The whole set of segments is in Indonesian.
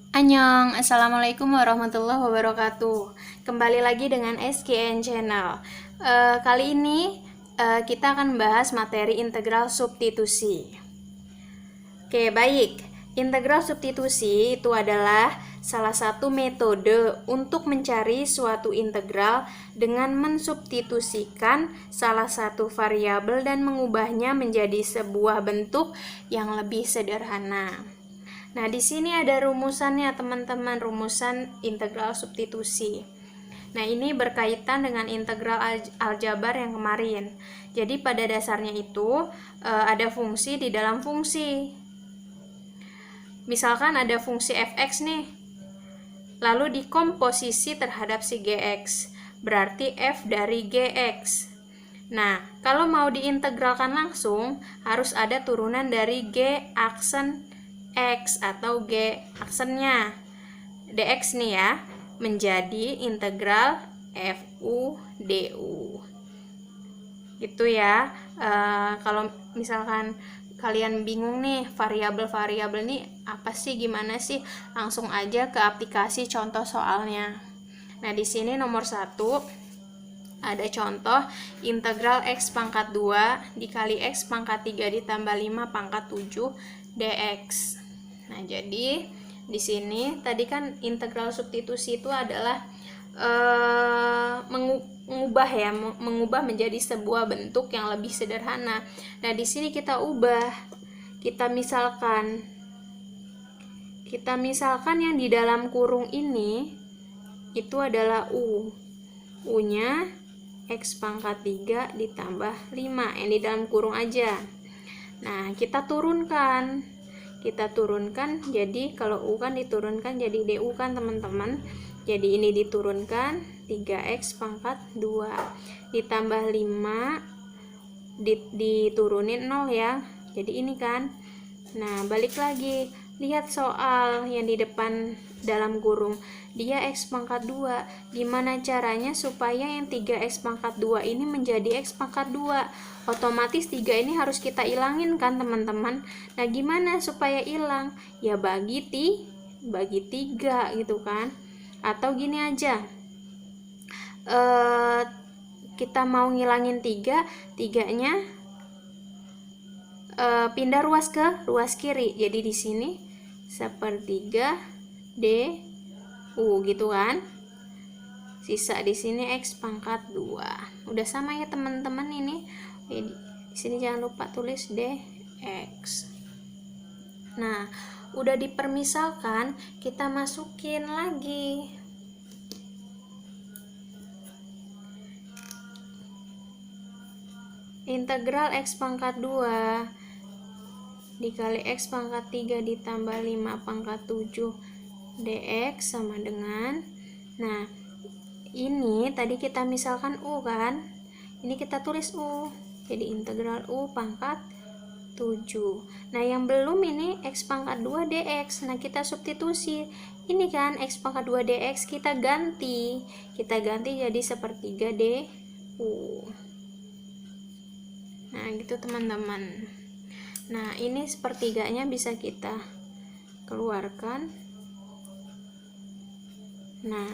Annyeong, Assalamualaikum warahmatullahi wabarakatuh. Kembali lagi dengan SKN Channel. Kali ini kita akan membahas materi integral substitusi. Oke, baik. Integral substitusi itu adalah salah satu metode untuk mencari suatu integral dengan mensubstitusikan salah satu variabel dan mengubahnya menjadi sebuah bentuk yang lebih sederhana. Nah, di sini ada rumusannya, teman-teman, rumusan integral substitusi. Nah, ini berkaitan dengan integral aljabar yang kemarin. Jadi, pada dasarnya itu ada fungsi di dalam fungsi. Misalkan ada fungsi fx nih, lalu dikomposisi terhadap si gx, berarti f dari gx. Nah, kalau mau diintegralkan langsung, harus ada turunan dari g aksen x atau g aksennya dx nih ya, menjadi integral fu du gitu ya. Kalau misalkan kalian bingung nih variabel-variabel nih apa sih, gimana sih, langsung aja ke aplikasi contoh soalnya. Nah, di sini nomor 1 ada contoh integral x pangkat 2 dikali x pangkat 3 ditambah 5 pangkat 7 dx. Nah, jadi di sini tadi kan integral substitusi itu adalah mengubah menjadi sebuah bentuk yang lebih sederhana. Nah, di sini kita ubah. Kita misalkan yang di dalam kurung ini itu adalah u-nya x pangkat 3 ditambah 5 yang di dalam kurung aja. Nah, kita turunkan, jadi kalau u kan diturunkan jadi du kan teman-teman. Jadi ini diturunkan 3x pangkat 2 ditambah 5 diturunin 0 ya, jadi ini kan. Nah, balik lagi, lihat soal yang di depan dalam kurung, dia x pangkat 2. Gimana caranya supaya yang 3x pangkat 2 ini menjadi x pangkat 2? Otomatis 3 ini harus kita ilangin kan teman-teman. Nah, gimana supaya hilang? Ya bagi 3 gitu kan. Atau gini aja, kita mau ngilangin 3-nya pindah ruas ke ruas kiri. Jadi di sini 1/3 du gitu kan. Sisa di sini x pangkat 2. Udah sama ya teman-teman ini. Di sini jangan lupa tulis dx. Nah, udah dipermisalkan, kita masukin lagi. Integral x pangkat 2 dikali x pangkat 3 ditambah 5 pangkat 7 dx sama dengan, nah ini tadi kita misalkan u kan, ini kita tulis u, jadi integral u pangkat 7. Nah, yang belum ini x pangkat 2 dx. Nah, kita substitusi. Ini kan x pangkat 2 dx kita ganti jadi 1/3 du. Nah, gitu teman-teman. Nah, ini 1/3-nya bisa kita keluarkan. Nah,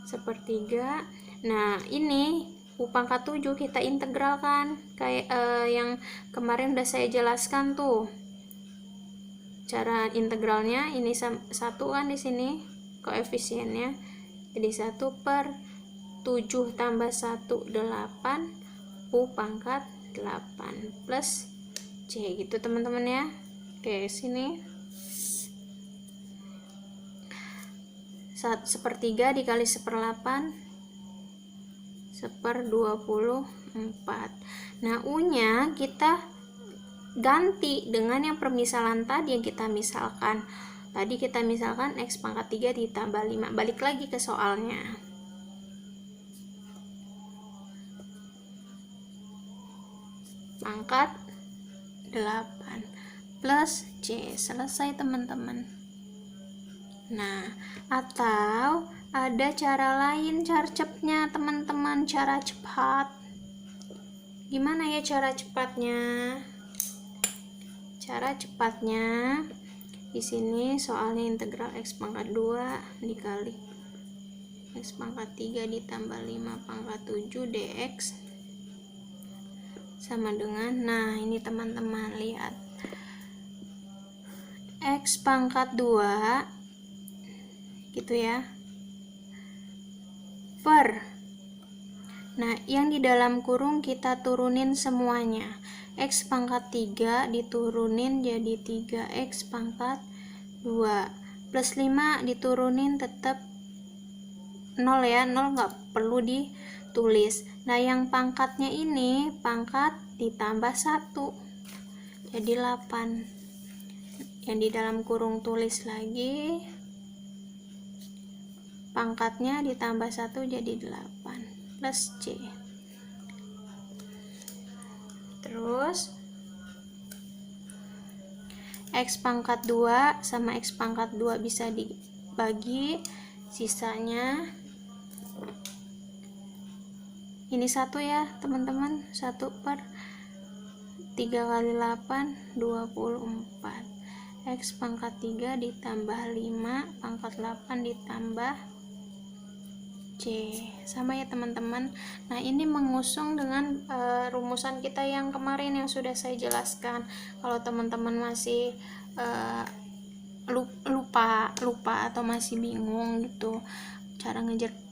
1/3. Nah, ini u pangkat 7 kita integralkan kayak yang kemarin udah saya jelaskan tuh. Cara integralnya ini 1 kan di sini koefisiennya. Jadi 1/7 tambah 1 8 u pangkat 8 plus c gitu teman-teman ya. Oke, sini 1/3 dikali 1/8 1/24. Nah, u-nya kita ganti dengan yang permisalan tadi yang kita misalkan. Tadi kita misalkan x pangkat 3 ditambah 5. Balik lagi ke soalnya. Pangkat 8 plus c. Selesai teman-teman. Nah, atau ada cara lain, cara cepatnya teman-teman, cara cepat. Gimana ya cara cepatnya? Cara cepatnya Di sini soalnya integral x pangkat 2 dikali x pangkat 3 ditambah 5 pangkat 7 dx sama dengan, nah ini teman-teman lihat, x pangkat 2 gitu ya, per, nah yang di dalam kurung kita turunin semuanya, x pangkat 3 diturunin jadi 3x pangkat 2 plus 5 diturunin tetap 0 ya, 0 nggak perlu ditulis. Nah yang pangkatnya ini pangkat ditambah 1 jadi 8, yang di dalam kurung tulis lagi pangkatnya ditambah 1 jadi 8 plus C. Terus x pangkat 2 sama x pangkat 2 bisa dibagi, sisanya ini 1 ya teman-teman, 1 per 3 kali 8 24, x pangkat 3 ditambah 5 pangkat 8 ditambah C, sama ya teman-teman. Nah ini mengusung dengan rumusan kita yang kemarin yang sudah saya jelaskan. Kalau teman-teman masih lupa atau masih bingung gitu cara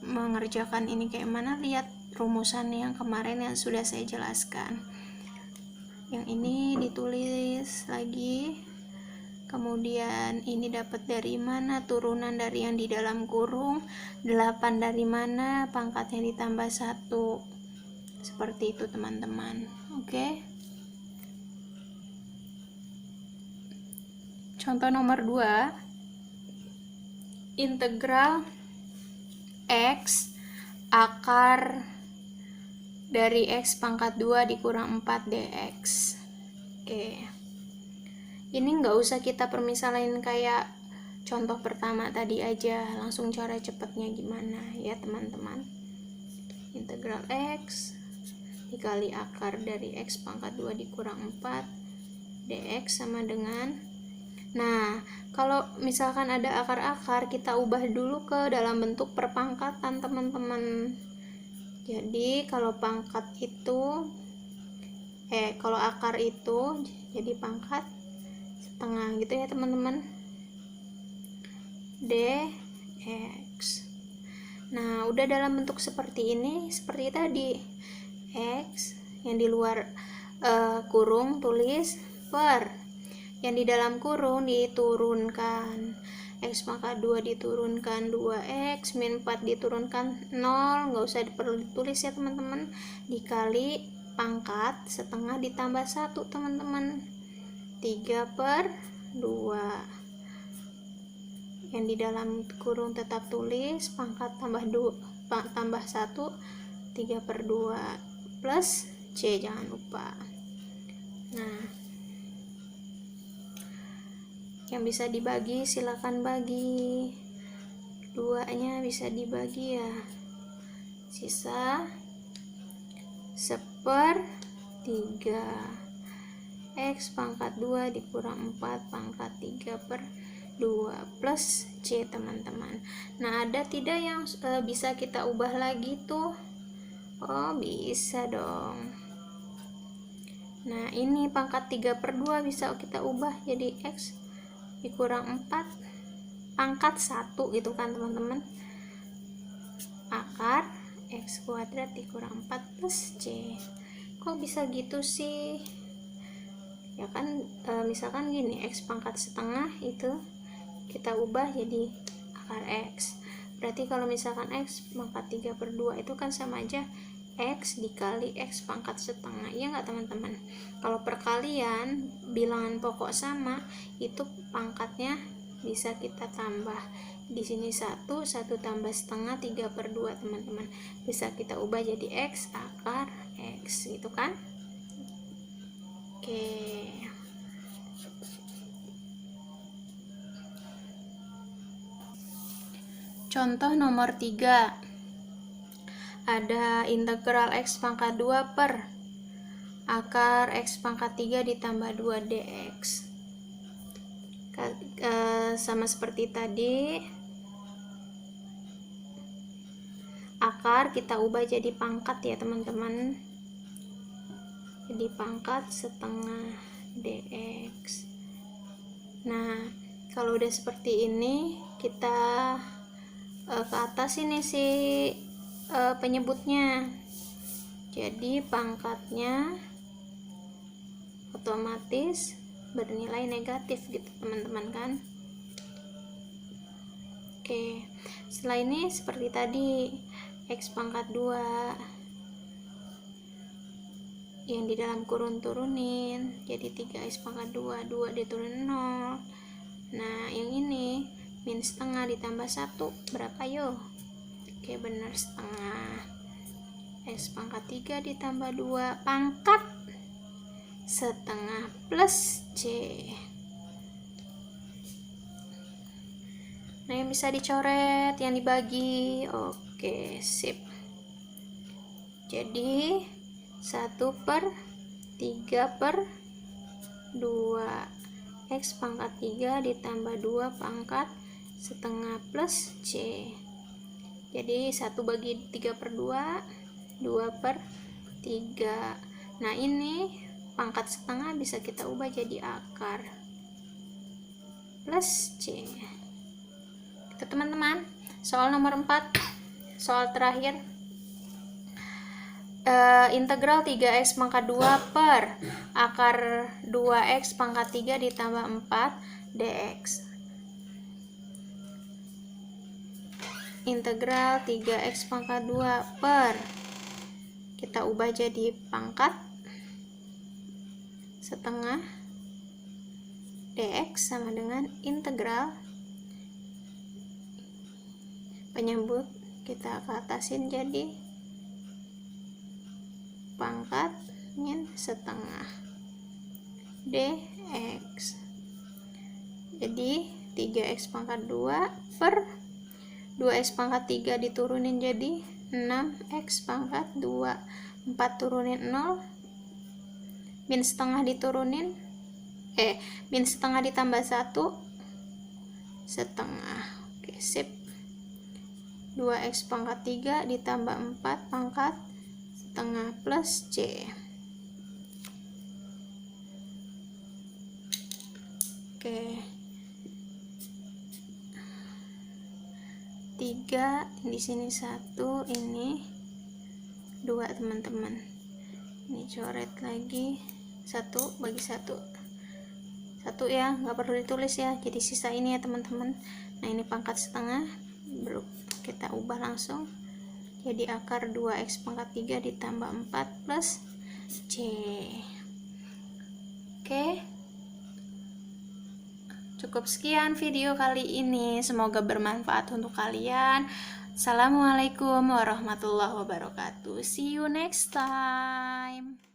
mengerjakan ini kayak mana, lihat rumusan yang kemarin yang sudah saya jelaskan. Yang ini ditulis lagi, kemudian ini dapat dari mana, turunan dari yang di dalam kurung, 8 dari mana, pangkatnya ditambah 1, seperti itu teman-teman. Oke, contoh nomor 2, integral x akar dari x pangkat 2 dikurang 4 dx. Oke, ini nggak usah kita permisalin kayak contoh pertama tadi aja, langsung cara cepatnya gimana ya teman-teman. Integral x dikali akar dari x pangkat 2 dikurang 4 dx sama dengan, nah kalau misalkan ada akar-akar kita ubah dulu ke dalam bentuk perpangkatan teman-teman. Jadi kalau pangkat itu kalau akar itu jadi pangkat setengah gitu ya teman-teman, dx. Nah udah dalam bentuk seperti ini, seperti tadi, x yang di luar kurung tulis per, yang di dalam kurung diturunkan, x pangkat 2 diturunkan 2x min 4 diturunkan 0, nggak usah perlu ditulis ya teman-teman, dikali pangkat setengah ditambah 1 teman-teman, 3/2, yang di dalam kurung tetap tulis pangkat tambah 2 tambah 1 3/2 plus C, jangan lupa. Nah yang bisa dibagi silakan bagi, 2-nya bisa dibagi ya, sisa 1/3 x pangkat 2 dikurang 4 pangkat 3/2 plus C teman-teman. Nah ada tidak yang bisa kita ubah lagi tuh? Oh bisa dong. Nah ini pangkat 3/2 bisa kita ubah jadi x dikurang 4 pangkat 1 gitu kan teman-teman, akar x kuadrat dikurang 4 plus C. Kok bisa gitu sih ya kan, misalkan gini, x pangkat setengah itu kita ubah jadi akar x, berarti kalau misalkan x pangkat 3/2 itu kan sama aja x dikali x pangkat setengah, ya nggak teman-teman? Kalau perkalian bilangan pokok sama itu pangkatnya bisa kita tambah, di sini 1 tambah setengah 3/2 teman-teman, bisa kita ubah jadi x akar x gitu kan. Oke, contoh nomor 3, ada integral x pangkat 2 per akar x pangkat 3 ditambah 2 dx. sama seperti tadi, akar kita ubah jadi pangkat ya teman-teman. Jadi pangkat setengah dx. Nah, kalau udah seperti ini, kita ke atas ini si penyebutnya. Jadi pangkatnya otomatis bernilai negatif gitu teman-teman kan. Oke, setelah ini seperti tadi, x pangkat 2 yang di dalam kurun turunin, jadi 3x pangkat 2, 2 diturunin 0. Nah yang ini min setengah ditambah 1 berapa yo? Oke, benar setengah. X pangkat 3 ditambah 2 pangkat setengah plus C. Nah yang bisa dicoret, yang dibagi. Oke, sip. Jadi 1/3/2 x pangkat 3 ditambah 2 pangkat setengah plus C. Jadi 1 bagi 3/2, 2/3. Nah ini pangkat setengah bisa kita ubah jadi akar plus C. Itu teman-teman, soal nomor 4, soal terakhir. Integral 3x pangkat 2 per akar 2x pangkat 3 ditambah 4 dx. Integral 3x pangkat 2 per, kita ubah jadi pangkat setengah dx sama dengan integral, penyebut kita ke atasin jadi pangkat min setengah dx. Jadi 3x pangkat 2 per 2x pangkat 3 diturunin jadi 6x pangkat 2, 4 turunin 0, min setengah diturunin min setengah ditambah 1 setengah. Oke, sip. 2x pangkat 3 ditambah 4 pangkat setengah plus C. Oke, 3 di sini 1, ini 2 teman-teman. Ini coret lagi 1 bagi 1 ya, nggak perlu ditulis ya, jadi sisa ini ya teman-teman. Nah ini pangkat setengah, kita ubah langsung jadi akar 2x pangkat 3 ditambah 4 plus C. Oke, cukup sekian video kali ini, semoga bermanfaat untuk kalian. Assalamualaikum warahmatullahi wabarakatuh. See you next time.